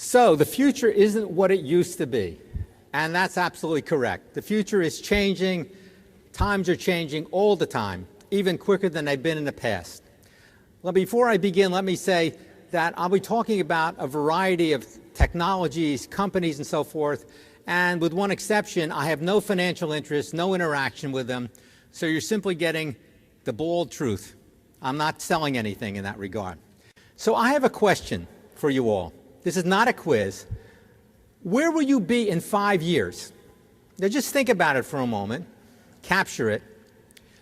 So the future isn't what it used to be, and that's absolutely correct. The future is changing. Times are changing all the time, even quicker than they've been in the past. Well, before I begin, let me say that I'll be talking about a variety of technologies, companies, and so forth, and with one exception, I have no financial interest, no interaction with them, so you're simply getting the bald truth. I'm not selling anything in that regard. So I have a question for you all. This is not a quiz. Where will you be in 5 years? Now just think about it for a moment. Capture it.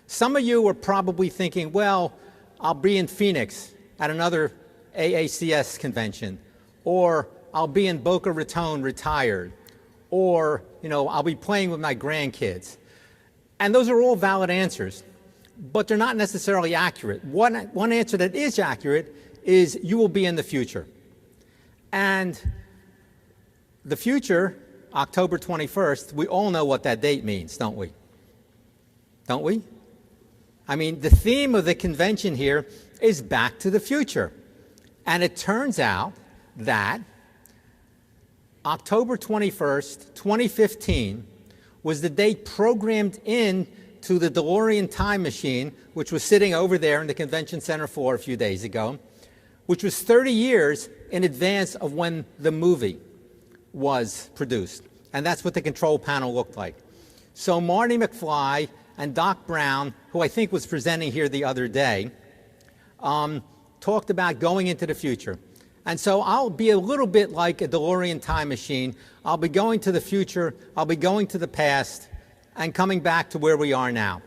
Some of you are probably thinking, well, I'll be in Phoenix at another AACS convention, or I'll be in Boca Raton retired, or I'll be playing with my grandkids. And those are all valid answers, but they're not necessarily accurate. One answer that is accurate is you will be in the future. And the future, October 21st, we all know what that date means, don't we? Don't we? I mean, the theme of the convention here is Back to the Future. And it turns out that October 21st, 2015, was the date programmed into the DeLorean time machine, which was sitting over there in the convention center floor a few days ago, which was 30 years in advance of when the movie was produced. And that's what the control panel looked like. So Marty McFly and Doc Brown, who I think was presenting here the other day, talked about going into the future. And so I'll be a little bit like a DeLorean time machine. I'll be going to the future, I'll be going to the past, and coming back to where we are now.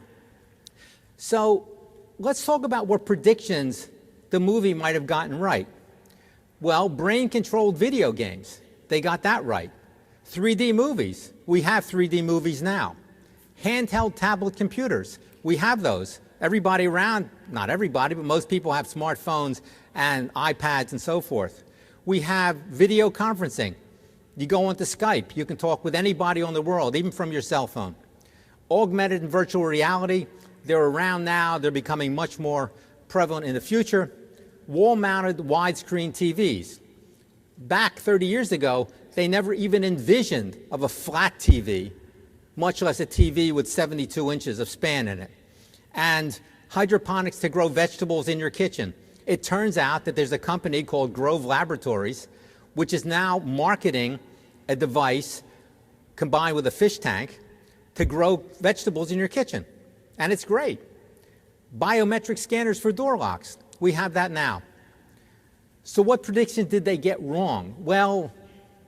So let's talk about what predictions the movie might have gotten right. Well, brain-controlled video games, they got that right. 3D movies, we have 3D movies now. Handheld tablet computers, we have those. Everybody around, not everybody, but most people have smartphones and iPads and so forth. We have video conferencing. You go onto Skype, you can talk with anybody on the world, even from your cell phone. Augmented and virtual reality, they're around now, they're becoming much more prevalent in the future. Wall-mounted widescreen TVs. Back 30 years ago, they never even envisioned of a flat TV, much less a TV with 72 inches of span in it. And hydroponics to grow vegetables in your kitchen. It turns out that there's a company called Grove Laboratories, which is now marketing a device combined with a fish tank to grow vegetables in your kitchen. And it's great. Biometric scanners for door locks. We have that now. So what prediction did they get wrong? Well,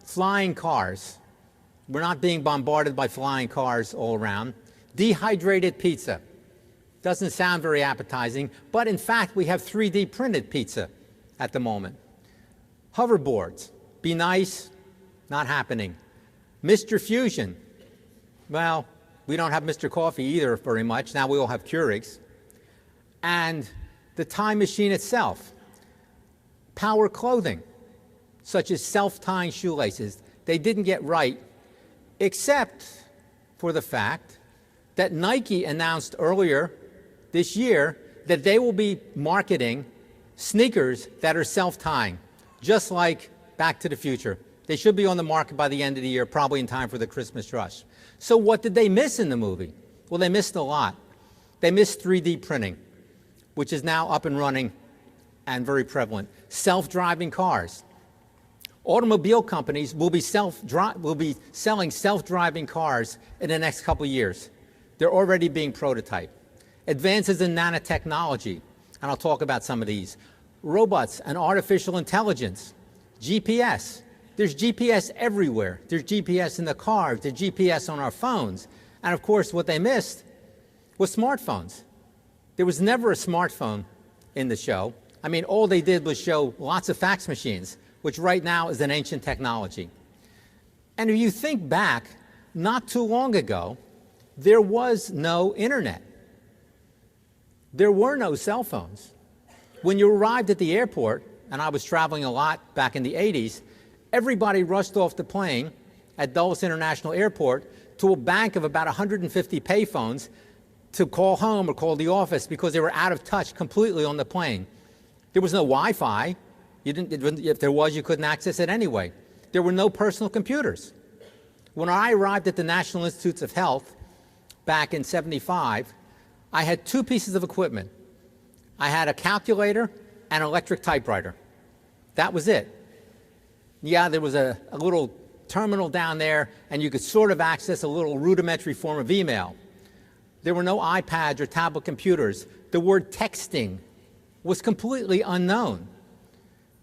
flying cars. We're not being bombarded by flying cars all around. Dehydrated pizza. Doesn't sound very appetizing, but in fact, we have 3D printed pizza at the moment. Hoverboards. Be nice. Not happening. Mr. Fusion. Well, we don't have Mr. Coffee either very much. Now we all have Keurigs. And the time machine itself. Power clothing, such as self-tying shoelaces. They didn't get right, except for the fact that Nike announced earlier this year that they will be marketing sneakers that are self-tying, just like Back to the Future. They should be on the market by the end of the year, probably in time for the Christmas rush. So what did they miss in the movie? Well, they missed a lot. They missed 3D printing, which is now up and running and very prevalent. Self-driving cars. Automobile companies will be selling self-driving cars in the next couple of years. They're already being prototyped. Advances in nanotechnology, and I'll talk about some of these. Robots and artificial intelligence. GPS. There's GPS everywhere. There's GPS in the cars. There's GPS on our phones. And of course, what they missed was smartphones. There was never a smartphone in the show. I mean, all they did was show lots of fax machines, which right now is an ancient technology. And if you think back, not too long ago, there was no internet. There were no cell phones. When you arrived at the airport, and I was traveling a lot back in the 80s, everybody rushed off the plane at Dulles International Airport to a bank of about 150 payphones to call home or call the office because they were out of touch completely on the plane. There was no Wi-Fi. If there was, you couldn't access it anyway. there were no personal computers. When I arrived at the National Institutes of Health back in '75, I had two pieces of equipment. I had a calculator and an electric typewriter. That was it. Yeah, there was a little terminal down there, and you could sort of access a little rudimentary form of email. There were no iPads or tablet computers. The word texting was completely unknown.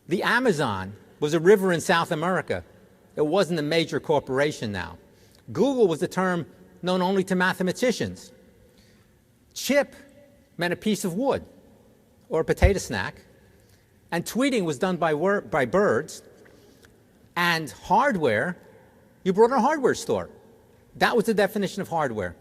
The Amazon was a river in South America. It wasn't a major corporation now. Google was a term known only to mathematicians. Chip meant a piece of wood or a potato snack. And tweeting was done by birds. And hardware, you brought in a hardware store. That was the definition of hardware.